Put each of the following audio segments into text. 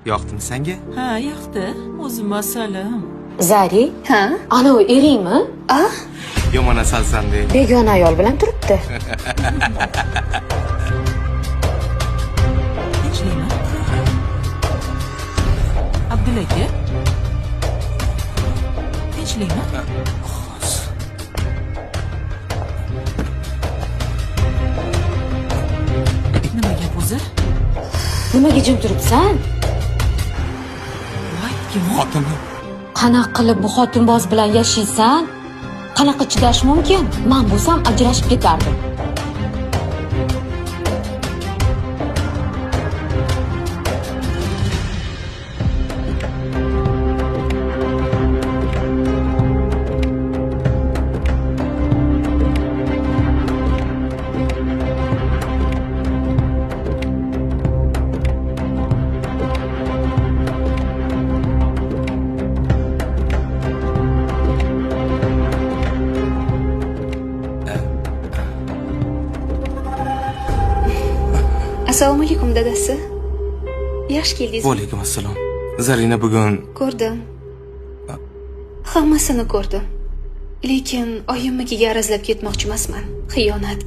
Yoqdimi senga? Ha, yoqdi. O'zim masalam. Zari? Ha? Anavi eringmi? Yomon asalsan-de. Begona ayol bilan turibdi. Tinchlikmi? Abdulla aka. Tinchlikmi? Nima gap o'zi? Nimaga jim turibsan? Voy, kim u? Xotini. Qanaqa qilib bu xotinboz bilan yashaysan? Qanaqa chidash mumkin? Men bo'lsam ajrashib ketardim. Assalomu alaykum dadasi. Yaxshi keldingiz. Va alaykum assalom. Zarina bugun Ko'rdim. Hammasini ko'rdim. Lekin oyimnikiga arazlab ketmoqchi emasman. Xiyonat.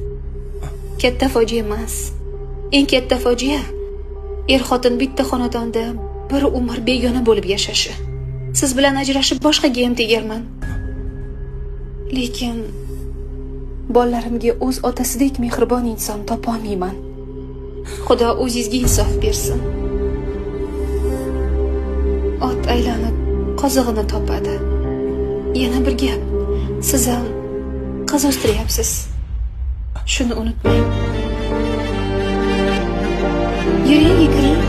Katta fojia emas. Eng katta fojia er-xotin bitta xonadonda bir umr begona bo'lib yashashi. Siz bilan ajrashib boshqaga ham tegarman. Lekin bolalarimga o'z otasidek mehribon inson topa olmayman. Xudo o'zingizga insof bersin. Ot aylanib qozig'ini topadi. Yana bir gap. Siz ham qiz o'stiryapsiz. Shuni unutmang. Yuring, yuring.